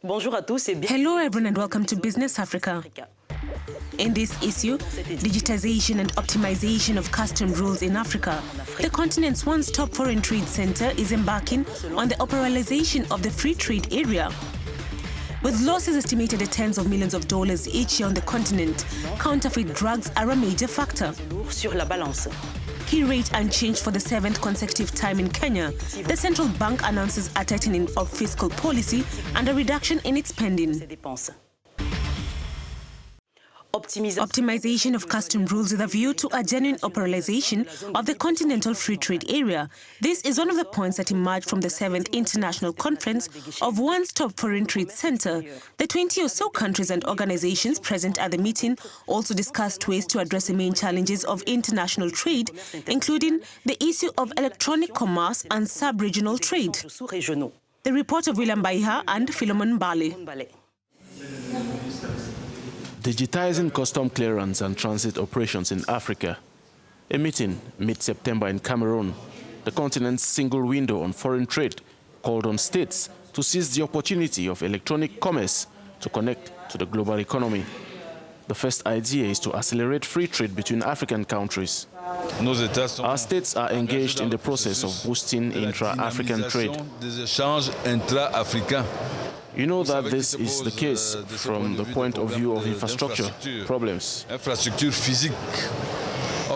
Hello everyone and welcome to Business Africa. In this issue, digitization and optimization of custom rules in Africa, the continent's one-stop foreign trade center is embarking on the operationalization of the free trade area. With losses estimated at tens of millions of dollars each year on the continent, counterfeit drugs are a major factor. Key rate unchanged for the 7th consecutive time in Kenya, the central bank announces a tightening of fiscal policy and a reduction in its spending. Optimization of custom rules with a view to a genuine operationalization of the Continental Free Trade Area. This is one of the points that emerged from the 7th International Conference of One-Stop Foreign Trade Center. The 20 or so countries and organizations present at the meeting also discussed ways to address the main challenges of international trade, including the issue of electronic commerce and sub-regional trade. The report of William Baiha and Philemon Mbale. Digitizing custom clearance and transit operations in Africa. A meeting mid-September in Cameroon, the continent's single window on foreign trade, called on states to seize the opportunity of electronic commerce to connect to the global economy. The first idea is to accelerate free trade between African countries. Our states are engaged in the process of boosting intra-African trade. You know that this is the case from the point of view of infrastructure problems,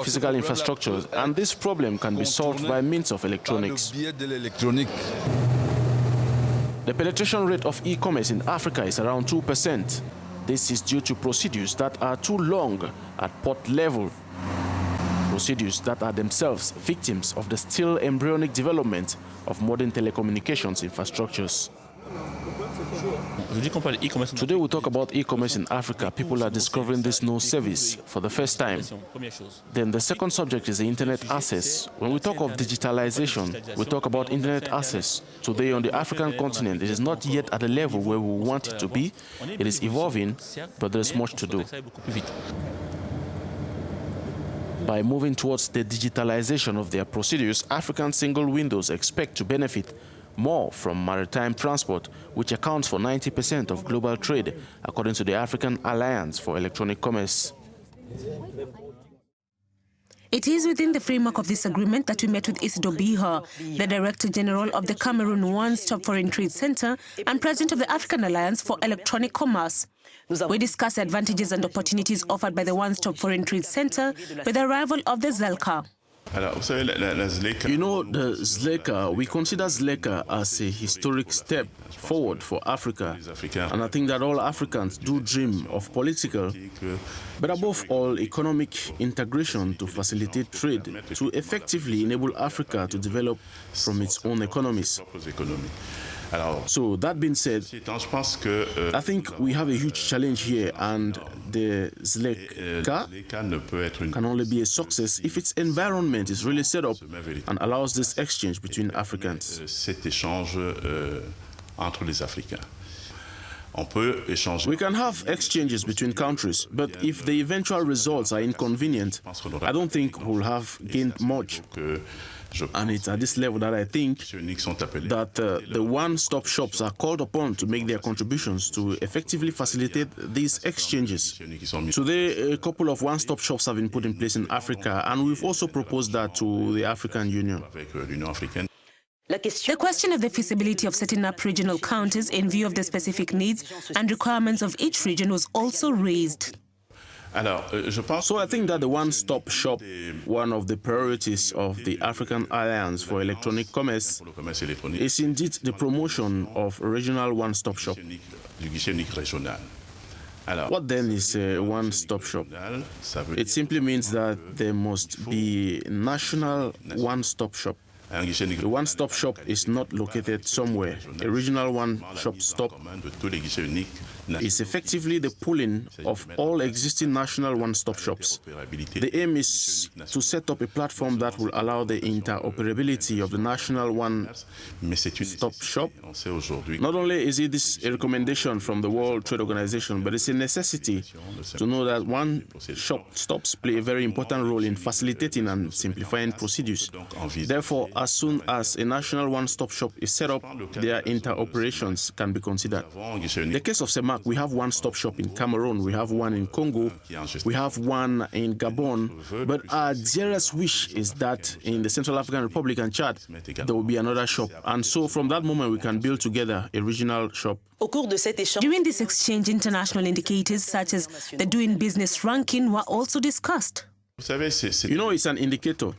physical infrastructure, and this problem can be solved by means of electronics. The penetration rate of e-commerce in Africa is around 2%. This is due to procedures that are too long at port level, procedures that are themselves victims of the still embryonic development of modern telecommunications infrastructures. Today we talk about e-commerce in Africa. People are discovering this new service for the first time. Then the second subject is the internet access. When we talk of digitalization, we talk about internet access. Today on the African continent, it is not yet at the level where we want it to be. It is evolving, but there's much to do. By moving towards the digitalization of their procedures, African single windows expect to benefit more from maritime transport, which accounts for 90% of global trade, according to the African Alliance for Electronic Commerce. It is within the framework of this agreement that we met with Isidore Biha, the Director General of the Cameroon One-Stop Foreign Trade Center and President of the African Alliance for Electronic Commerce. We discussed the advantages and opportunities offered by the One-Stop Foreign Trade Center with the arrival of the ZLECA. You know, the ZLECA, we consider ZLECA as a historic step forward for Africa. And I think that all Africans do dream of political, but above all, economic integration to facilitate trade, to effectively enable Africa to develop from its own economies. So that being said, I think we have a huge challenge here, and the ZLECA can only be a success if its environment is really set up and allows this exchange between Africans. We can have exchanges between countries, but if the eventual results are inconvenient, I don't think we'll have gained much. And it's at this level that I think that the one-stop shops are called upon to make their contributions to effectively facilitate these exchanges. Today, a couple of one-stop shops have been put in place in Africa, and we've also proposed that to the African Union. The question of the feasibility of setting up regional counters in view of the specific needs and requirements of each region was also raised. So I think that the one-stop shop, one of the priorities of the African Alliance for Electronic Commerce, is indeed the promotion of a regional one-stop shop. What then is a one-stop shop? It simply means that there must be a national one-stop shop. The one-stop shop is not located somewhere. A regional one-stop is effectively the pooling of all existing national one-stop shops. The aim is to set up a platform that will allow the interoperability of the national one-stop shop. Not only is it this a recommendation from the World Trade Organization, but it's a necessity to know that one-stop stops play a very important role in facilitating and simplifying procedures. Therefore, as soon as a national one-stop shop is set up, their interoperations can be considered. In the case of CEMAC, we have one-stop shop in Cameroon, we have one in Congo, we have one in Gabon, but our dearest wish is that in the Central African Republic and Chad, there will be another shop. And so from that moment, we can build together a regional shop. During this exchange, international indicators such as the Doing Business ranking were also discussed. You know, it's an indicator.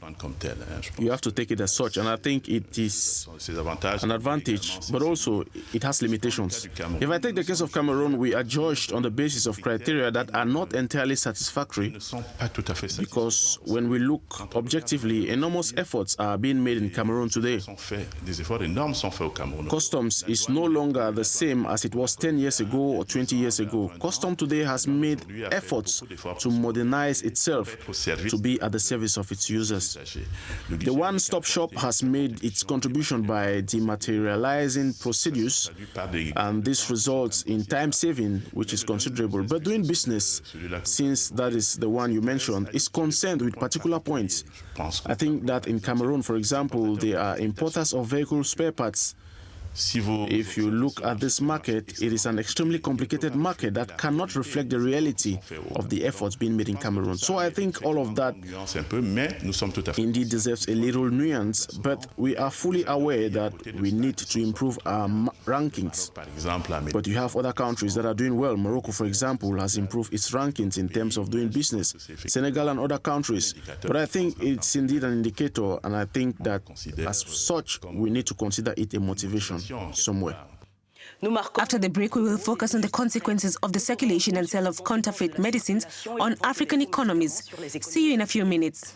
You have to take it as such, and I think it is an advantage, but also it has limitations. If I take the case of Cameroon, we are judged on the basis of criteria that are not entirely satisfactory, because when we look objectively, enormous efforts are being made in Cameroon today. Customs is no longer the same as it was 10 years ago or 20 years ago. Customs today has made efforts to modernize itself to be at the service of its users. The one-stop shop has made its contribution by dematerializing procedures, and this results in time saving, which is considerable. But doing business, since that is the one you mentioned, is concerned with particular points. I think that in Cameroon, for example, there are importers of vehicle spare parts. If you look at this market, it is an extremely complicated market that cannot reflect the reality of the efforts being made in Cameroon. So I think all of that indeed deserves a little nuance, but we are fully aware that we need to improve our rankings. But you have other countries that are doing well. Morocco, for example, has improved its rankings in terms of doing business. Senegal and other countries. But I think it's indeed an indicator, and I think that as such, we need to consider it a motivation somewhere. After the break, we will focus on the consequences of the circulation and sale of counterfeit medicines on African economies. See you in a few minutes.